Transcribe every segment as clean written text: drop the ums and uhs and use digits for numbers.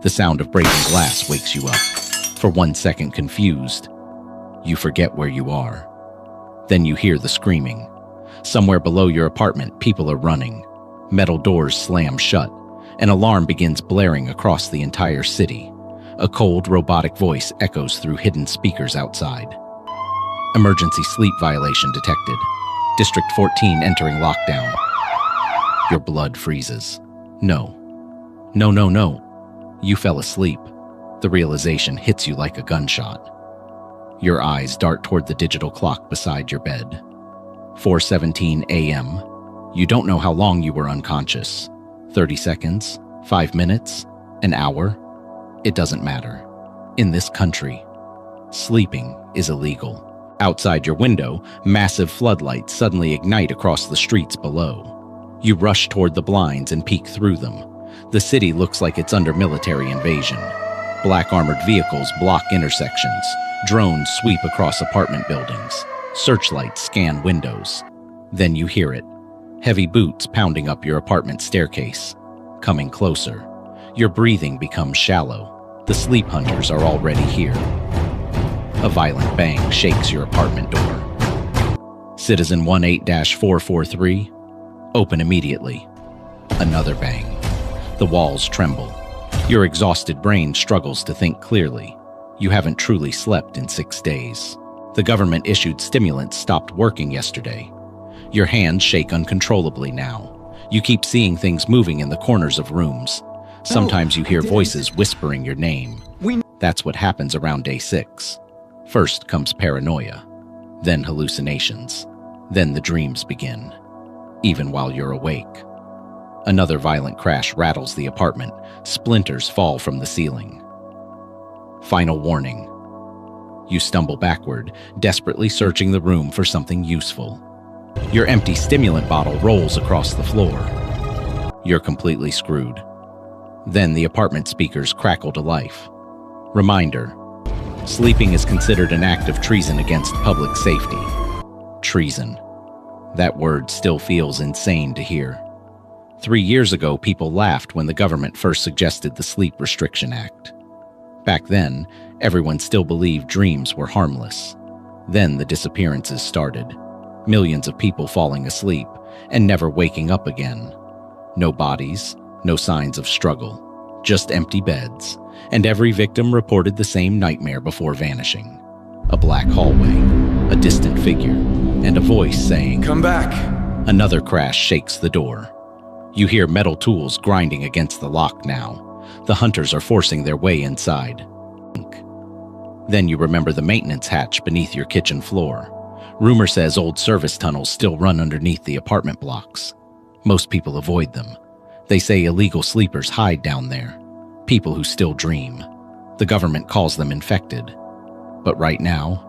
The sound of breaking glass wakes you up. For 1 second confused, you forget where you are. Then you hear the screaming. Somewhere below your apartment, people are running. Metal doors slam shut. An alarm begins blaring across the entire city. A cold, robotic voice echoes through hidden speakers outside. Emergency sleep violation detected. District 14 entering lockdown. Your blood freezes. No. You fell asleep. The realization hits you like a gunshot. Your eyes dart toward the digital clock beside your bed. 4:17 a.m. You don't know how long you were unconscious. 30 seconds? 5 minutes? An hour? It doesn't matter. In this country, sleeping is illegal. Outside your window, massive floodlights suddenly ignite across the streets below. You rush toward the blinds and peek through them. The city looks like it's under military invasion. Black armored vehicles block intersections. Drones sweep across apartment buildings. Searchlights scan windows. Then you hear it. Heavy boots pounding up your apartment staircase. Coming closer. Your breathing becomes shallow. The sleep hunters are already here. A violent bang shakes your apartment door. Citizen 18-443, open immediately. Another bang. The walls tremble. Your exhausted brain struggles to think clearly. You haven't truly slept in 6 days. The government-issued stimulants stopped working yesterday. Your hands shake uncontrollably now. You keep seeing things moving in the corners of rooms. Sometimes you hear voices whispering your name. That's what happens around day 6. First comes paranoia, then hallucinations, then the dreams begin, even while you're awake. Another violent crash rattles the apartment. Splinters fall from the ceiling. Final warning. You stumble backward, desperately searching the room for something useful. Your empty stimulant bottle rolls across the floor. You're completely screwed. Then the apartment speakers crackle to life. Reminder. Sleeping is considered an act of treason against public safety. Treason. That word still feels insane to hear. 3 years ago, people laughed when the government first suggested the Sleep Restriction Act. Back then, everyone still believed dreams were harmless. Then the disappearances started. Millions of people falling asleep and never waking up again. No bodies, no signs of struggle, just empty beds. And every victim reported the same nightmare before vanishing. A black hallway, a distant figure, and a voice saying, "Come back." Another crash shakes the door. You hear metal tools grinding against the lock now. The hunters are forcing their way inside. Then you remember the maintenance hatch beneath your kitchen floor. Rumor says old service tunnels still run underneath the apartment blocks. Most people avoid them. They say illegal sleepers hide down there. People who still dream. The government calls them infected. But right now,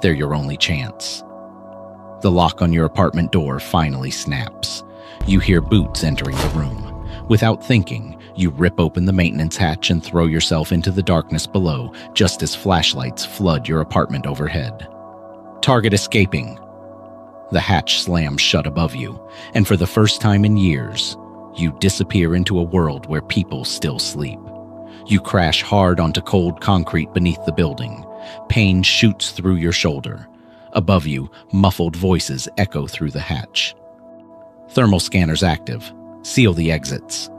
they're your only chance. The lock on your apartment door finally snaps. You hear boots entering the room. Without thinking, you rip open the maintenance hatch and throw yourself into the darkness below, just as flashlights flood your apartment overhead. Target escaping. The hatch slams shut above you, and for the first time in years, you disappear into a world where people still sleep. You crash hard onto cold concrete beneath the building. Pain shoots through your shoulder. Above you, muffled voices echo through the hatch. Thermal scanners active. Seal the exits.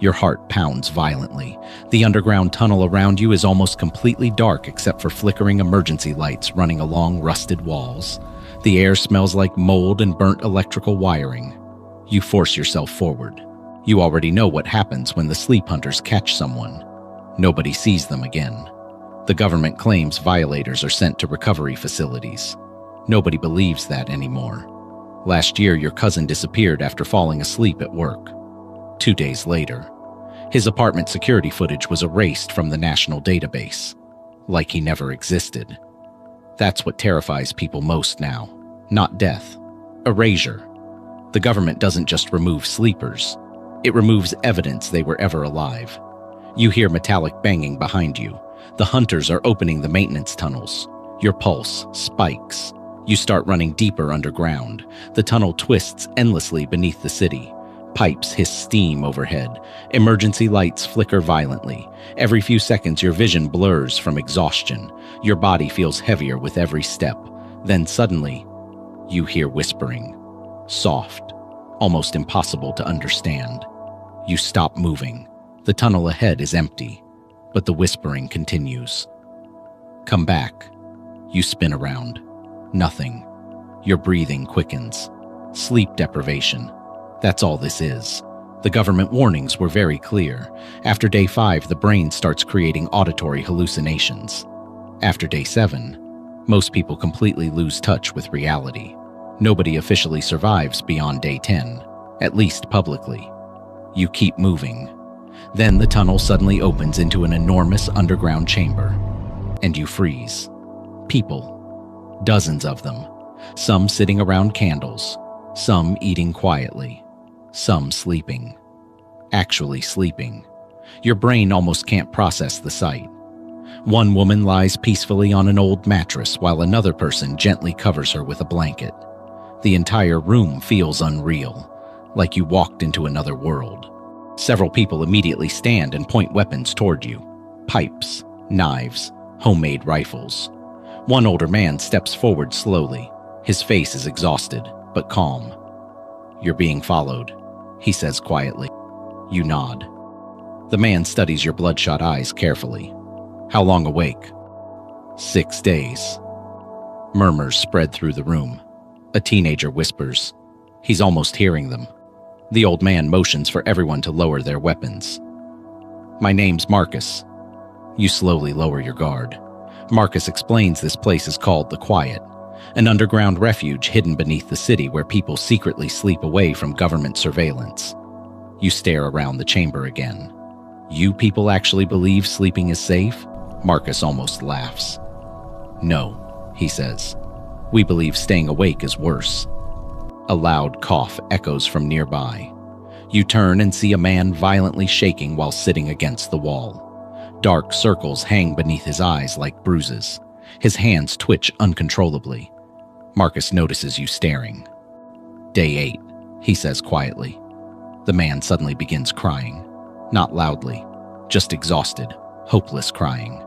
Your heart pounds violently. The underground tunnel around you is almost completely dark except for flickering emergency lights running along rusted walls. The air smells like mold and burnt electrical wiring. You force yourself forward. You already know what happens when the sleep hunters catch someone. Nobody sees them again. The government claims violators are sent to recovery facilities. Nobody believes that anymore. Last year, your cousin disappeared after falling asleep at work. 2 days later, his apartment security footage was erased from the national database, like he never existed. That's what terrifies people most now, not death. Erasure. The government doesn't just remove sleepers. It removes evidence they were ever alive. You hear metallic banging behind you. The hunters are opening the maintenance tunnels. Your pulse spikes. You start running deeper underground. The tunnel twists endlessly beneath the city. Pipes hiss steam overhead. Emergency lights flicker violently. Every few seconds, your vision blurs from exhaustion. Your body feels heavier with every step. Then suddenly, you hear whispering. Soft, almost impossible to understand. You stop moving. The tunnel ahead is empty, but the whispering continues. Come back. You spin around. Nothing. Your breathing quickens. Sleep deprivation. That's all this is. The government warnings were very clear. After day 5, the brain starts creating auditory hallucinations. After day 7, most people completely lose touch with reality. Nobody officially survives beyond day 10, at least publicly. You keep moving. Then the tunnel suddenly opens into an enormous underground chamber, and you freeze. People. Dozens of them. Some sitting around candles. Some eating quietly. Some sleeping. Actually sleeping. Your brain almost can't process the sight. One woman lies peacefully on an old mattress while another person gently covers her with a blanket. The entire room feels unreal, like you walked into another world. Several people immediately stand and point weapons toward you. Pipes, knives, homemade rifles. One older man steps forward slowly. His face is exhausted, but calm. You're being followed, he says quietly. You nod. The man studies your bloodshot eyes carefully. How long awake? 6 days. Murmurs spread through the room. A teenager whispers. He's almost hearing them. The old man motions for everyone to lower their weapons. My name's Marcus. You slowly lower your guard. Marcus explains this place is called The Quiet, an underground refuge hidden beneath the city where people secretly sleep away from government surveillance. You stare around the chamber again. You people actually believe sleeping is safe? Marcus almost laughs. No, he says. We believe staying awake is worse. A loud cough echoes from nearby. You turn and see a man violently shaking while sitting against the wall. Dark circles hang beneath his eyes like bruises. His hands twitch uncontrollably. Marcus notices you staring. Day 8, he says quietly. The man suddenly begins crying. Not loudly, just exhausted, hopeless crying.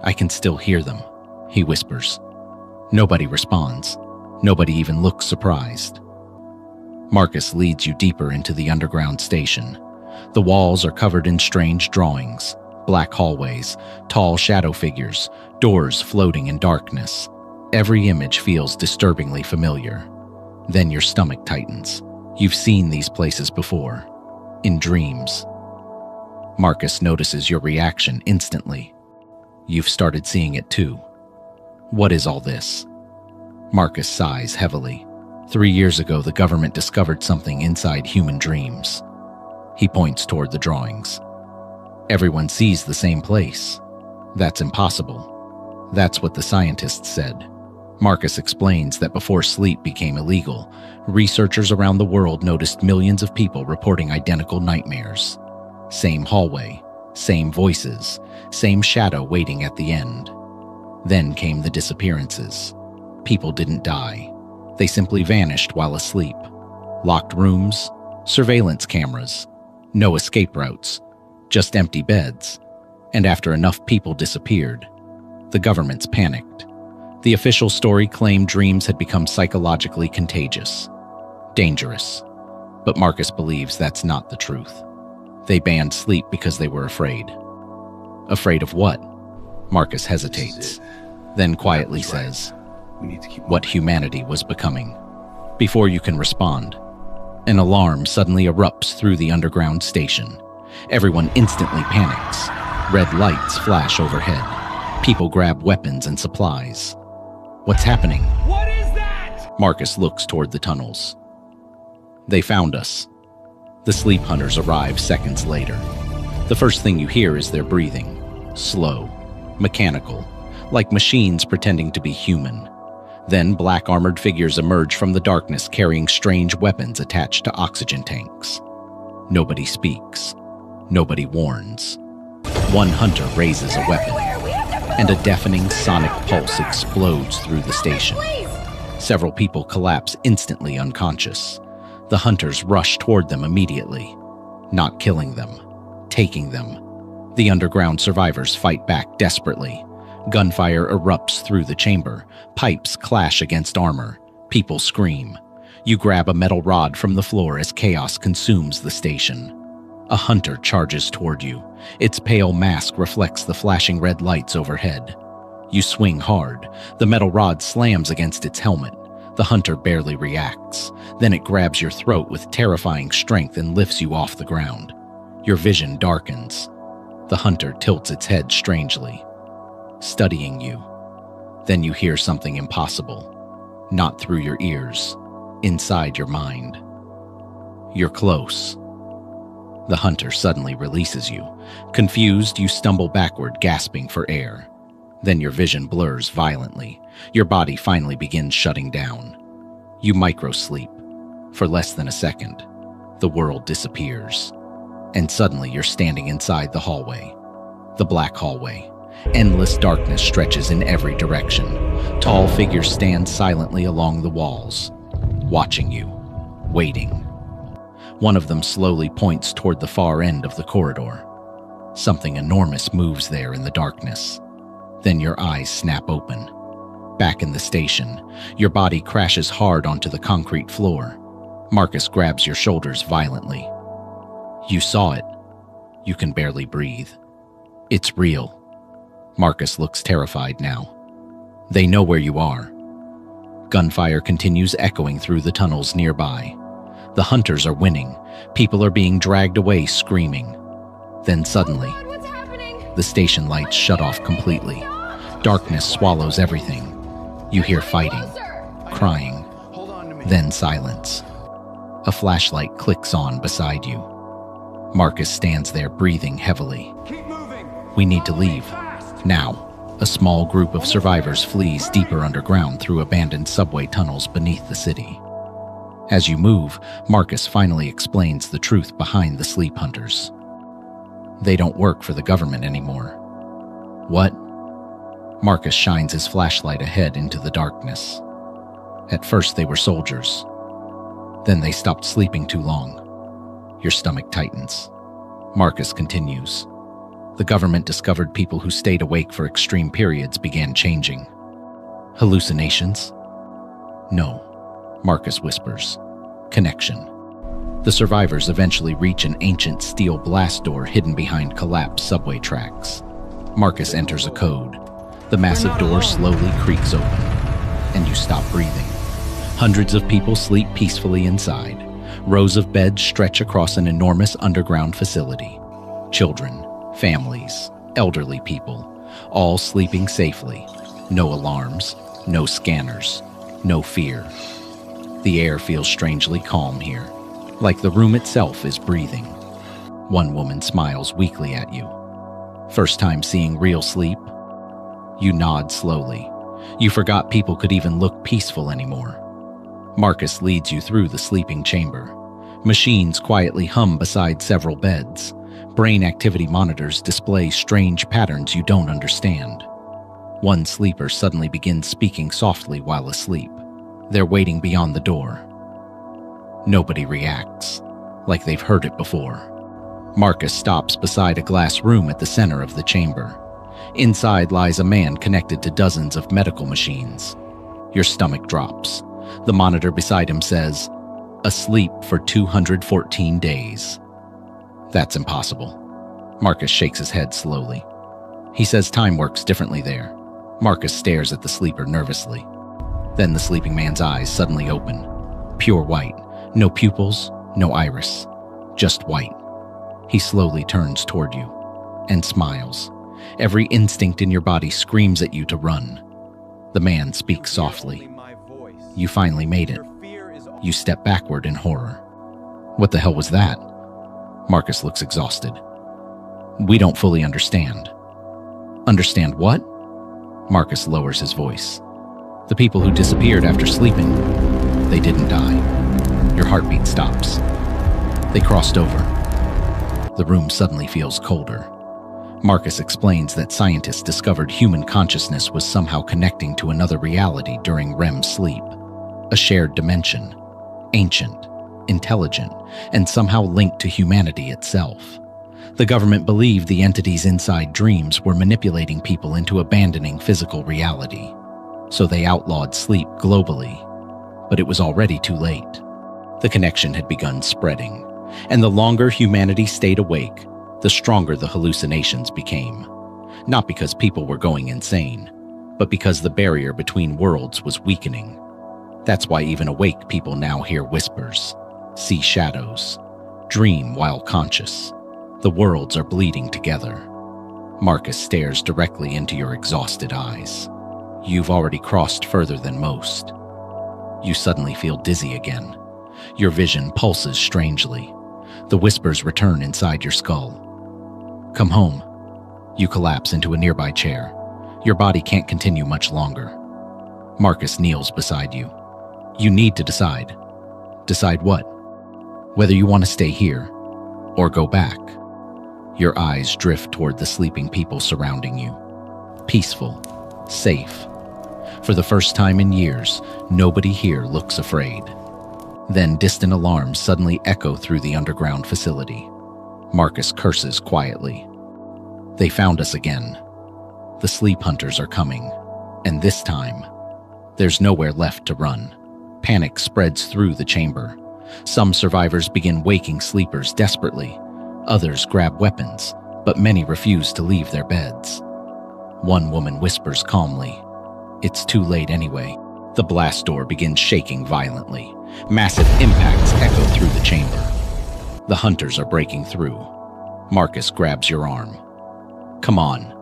I can still hear them, he whispers. Nobody responds. Nobody even looks surprised. Marcus leads you deeper into the underground station. The walls are covered in strange drawings, black hallways, tall shadow figures, doors floating in darkness. Every image feels disturbingly familiar. Then your stomach tightens. You've seen these places before, in dreams. Marcus notices your reaction instantly. You've started seeing it too. What is all this? Marcus sighs heavily. 3 years ago, the government discovered something inside human dreams. He points toward the drawings. Everyone sees the same place. That's impossible. That's what the scientists said. Marcus explains that before sleep became illegal, researchers around the world noticed millions of people reporting identical nightmares. Same hallway, same voices, same shadow waiting at the end. Then came the disappearances. People didn't die. They simply vanished while asleep. Locked rooms, surveillance cameras, no escape routes, just empty beds. And after enough people disappeared, the governments panicked. The official story claimed dreams had become psychologically contagious, dangerous. But Marcus believes that's not the truth. They banned sleep because they were afraid. Afraid of what? Marcus hesitates, then quietly says, what humanity was becoming. Before you can respond, an alarm suddenly erupts through the underground station. Everyone instantly panics. Red lights flash overhead. People grab weapons and supplies. What's happening? What is that? Marcus looks toward the tunnels. They found us. The sleep hunters arrive seconds later. The first thing you hear is their breathing. Slow, mechanical, like machines pretending to be human. Then black armored figures emerge from the darkness carrying strange weapons attached to oxygen tanks. Nobody speaks. Nobody warns. One hunter raises a weapon, and a deafening sonic pulse explodes through the station. Several people collapse instantly unconscious. The hunters rush toward them immediately, not killing them, taking them. The underground survivors fight back desperately. Gunfire erupts through the chamber. Pipes clash against armor. People scream. You grab a metal rod from the floor as chaos consumes the station. A hunter charges toward you. Its pale mask reflects the flashing red lights overhead. You swing hard. The metal rod slams against its helmet. The hunter barely reacts. Then it grabs your throat with terrifying strength and lifts you off the ground. Your vision darkens. The hunter tilts its head strangely, studying you. Then you hear something impossible. Not through your ears, inside your mind. You're close. The hunter suddenly releases you. Confused, you stumble backward, gasping for air. Then your vision blurs violently. Your body finally begins shutting down. You micro-sleep. For less than a second, the world disappears. And suddenly you're standing inside the hallway. The black hallway. Endless darkness stretches in every direction. Tall figures stand silently along the walls, watching you, waiting. One of them slowly points toward the far end of the corridor. Something enormous moves there in the darkness. Then your eyes snap open. Back in the station, your body crashes hard onto the concrete floor. Marcus grabs your shoulders violently. You saw it. You can barely breathe. It's real. Marcus looks terrified now. They know where you are. Gunfire continues echoing through the tunnels nearby. The hunters are winning. People are being dragged away screaming. Then suddenly, Oh God, what's happening? the station lights shut off completely. Darkness swallows everything. You hear fighting, crying, then silence. A flashlight clicks on beside you. Marcus stands there breathing heavily. Keep moving. We need to leave. Now, a small group of survivors flees deeper underground through abandoned subway tunnels beneath the city. As you move, Marcus finally explains the truth behind the sleep hunters. They don't work for the government anymore. What? Marcus shines his flashlight ahead into the darkness. At first they were soldiers. Then they stopped sleeping too long. Your stomach tightens. Marcus continues. The government discovered people who stayed awake for extreme periods began changing. Hallucinations? No, Marcus whispers. Connection. The survivors eventually reach an ancient steel blast door hidden behind collapsed subway tracks. Marcus enters a code. The massive door slowly creaks open, and you stop breathing. Hundreds of people sleep peacefully inside. Rows of beds stretch across an enormous underground facility. Children, families, elderly people, all sleeping safely. No alarms, no scanners, no fear. The air feels strangely calm here, like the room itself is breathing. One woman smiles weakly at you. First time seeing real sleep? You nod slowly. You forgot people could even look peaceful anymore. Marcus leads you through the sleeping chamber. Machines quietly hum beside several beds. Brain activity monitors display strange patterns you don't understand. One sleeper suddenly begins speaking softly while asleep. They're waiting beyond the door. Nobody reacts, like they've heard it before. Marcus stops beside a glass room at the center of the chamber. Inside lies a man connected to dozens of medical machines. Your stomach drops. The monitor beside him says, "Asleep for 214 days. That's impossible. Marcus shakes his head slowly. He says time works differently there. Marcus stares at the sleeper nervously. Then the sleeping man's eyes suddenly open. Pure white. No pupils, no iris. Just white. He slowly turns toward you and smiles. Every instinct in your body screams at you to run. The man speaks softly. You finally made it. You step backward in horror. What the hell was that? Marcus looks exhausted. We don't fully understand. Understand what? Marcus lowers his voice. The people who disappeared after sleeping, they didn't die. Your heartbeat stops. They crossed over. The room suddenly feels colder. Marcus explains that scientists discovered human consciousness was somehow connecting to another reality during REM sleep. A shared dimension. Ancient, intelligent, and somehow linked to humanity itself. The government believed the entities inside dreams were manipulating people into abandoning physical reality. So they outlawed sleep globally. But it was already too late. The connection had begun spreading, and the longer humanity stayed awake, the stronger the hallucinations became. Not because people were going insane, but because the barrier between worlds was weakening. That's why even awake people now hear whispers, see shadows, dream while conscious. The worlds are bleeding together. Marcus stares directly into your exhausted eyes. You've already crossed further than most. You suddenly feel dizzy again. Your vision pulses strangely. The whispers return inside your skull. Come home. You collapse into a nearby chair. Your body can't continue much longer. Marcus kneels beside you. You need to decide. Decide what? Whether you want to stay here or go back. Your eyes drift toward the sleeping people surrounding you. Peaceful, safe. For the first time in years, nobody here looks afraid. Then distant alarms suddenly echo through the underground facility. Marcus curses quietly. They found us again. The sleep hunters are coming. And this time, there's nowhere left to run. Panic spreads through the chamber. Some survivors begin waking sleepers desperately. Others grab weapons, but many refuse to leave their beds. One woman whispers calmly, "It's too late anyway." The blast door begins shaking violently. Massive impacts echo through the chamber. The hunters are breaking through. Marcus grabs your arm. Come on,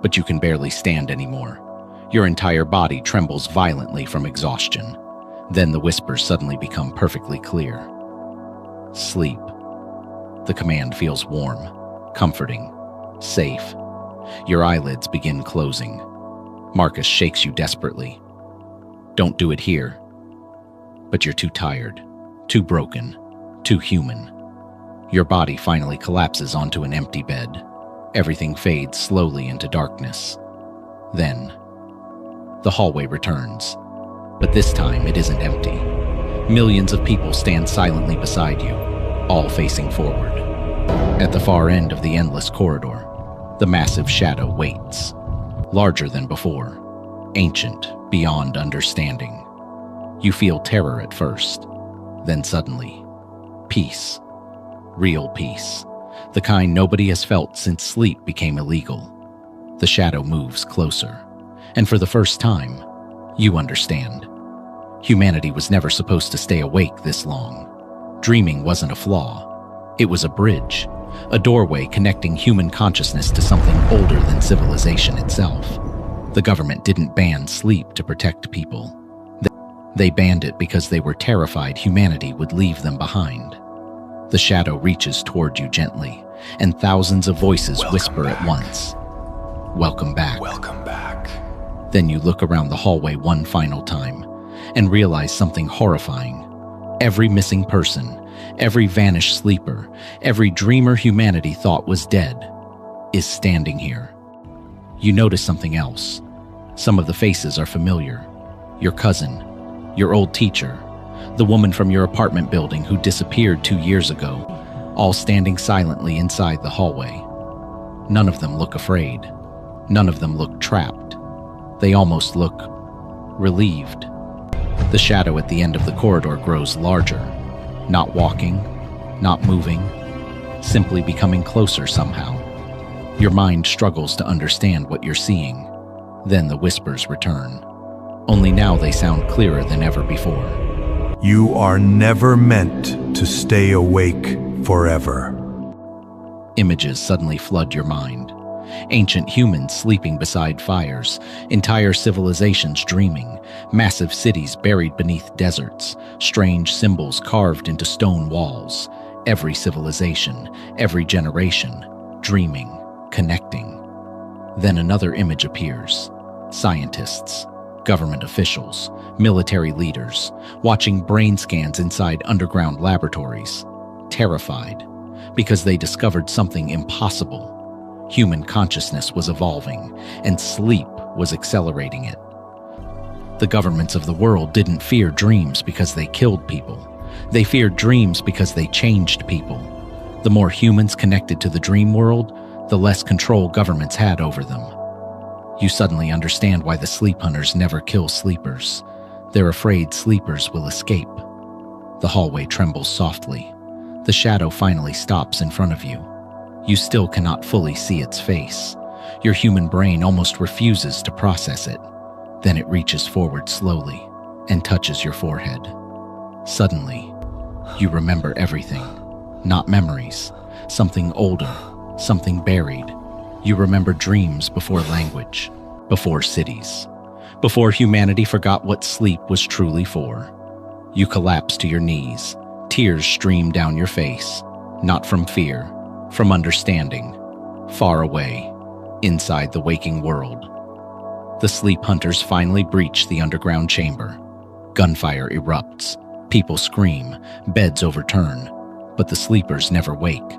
but you can barely stand anymore. Your entire body trembles violently from exhaustion. Then the whispers suddenly become perfectly clear. Sleep. The command feels warm, comforting, safe. Your eyelids begin closing. Marcus shakes you desperately. Don't do it here. But you're too tired, too broken, too human. Your body finally collapses onto an empty bed. Everything fades slowly into darkness. Then, the hallway returns. But this time it isn't empty. Millions of people stand silently beside you, all facing forward. At the far end of the endless corridor, the massive shadow waits. Larger than before, ancient, beyond understanding. You feel terror at first, then suddenly, peace. Real peace. The kind nobody has felt since sleep became illegal. The shadow moves closer, and for the first time, you understand. Humanity was never supposed to stay awake this long. Dreaming wasn't a flaw. It was a bridge, a doorway connecting human consciousness to something older than civilization itself. The government didn't ban sleep to protect people. They banned it because they were terrified humanity would leave them behind. The shadow reaches toward you gently, and thousands of voices whisper at once. Welcome back. Welcome back. Then you look around the hallway one final time and realize something horrifying. Every missing person, every vanished sleeper, every dreamer humanity thought was dead, is standing here. You notice something else. Some of the faces are familiar. Your cousin, your old teacher, the woman from your apartment building who disappeared 2 years ago, all standing silently inside the hallway. None of them look afraid. None of them look trapped. They almost look relieved. The shadow at the end of the corridor grows larger, not walking, not moving, simply becoming closer somehow. Your mind struggles to understand what you're seeing. Then the whispers return. Only now they sound clearer than ever before. You are never meant to stay awake forever. Images suddenly flood your mind. Ancient humans sleeping beside fires, entire civilizations dreaming, massive cities buried beneath deserts, strange symbols carved into stone walls. Every civilization, every generation, dreaming, connecting. Then another image appears. Scientists, government officials, military leaders, watching brain scans inside underground laboratories, terrified, because they discovered something impossible. Human consciousness was evolving, and sleep was accelerating it. The governments of the world didn't fear dreams because they killed people, They feared dreams because they changed people. The more humans connected to the dream world, the less control governments had over them. You suddenly understand why the sleep hunters never kill sleepers. They're afraid sleepers will escape. The hallway trembles softly. The shadow finally stops in front of you. You still cannot fully see its face. Your human brain almost refuses to process it. Then it reaches forward slowly and touches your forehead. Suddenly, you remember everything. Not memories, something older, something buried. You remember dreams before language, before cities, before humanity forgot what sleep was truly for. You collapse to your knees. Tears stream down your face, not from fear, from understanding. Far away, inside the waking world. The sleep hunters finally breach the underground chamber. Gunfire erupts. People scream. Beds overturn. But the sleepers never wake.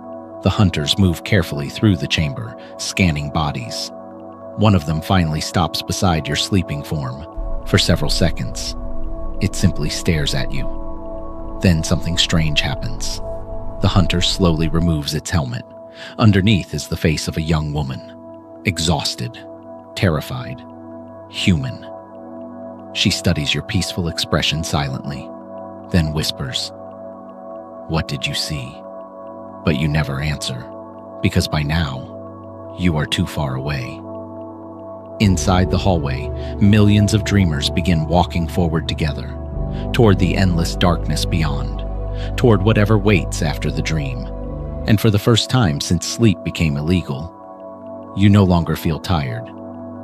The hunters move carefully through the chamber, scanning bodies. One of them finally stops beside your sleeping form. For several seconds, it simply stares at you. Then something strange happens. The hunter slowly removes its helmet. Underneath is the face of a young woman. Exhausted, terrified, human. She studies your peaceful expression silently, then whispers, "What did you see?" But you never answer, because by now, you are too far away. Inside the hallway, millions of dreamers begin walking forward together, toward the endless darkness beyond, toward whatever waits after the dream. And for the first time since sleep became illegal, you no longer feel tired.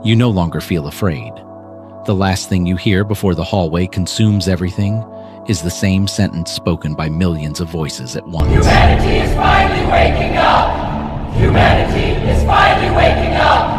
You no longer feel afraid. The last thing you hear before the hallway consumes everything is the same sentence spoken by millions of voices at once. Humanity is finally waking up! Humanity is finally waking up!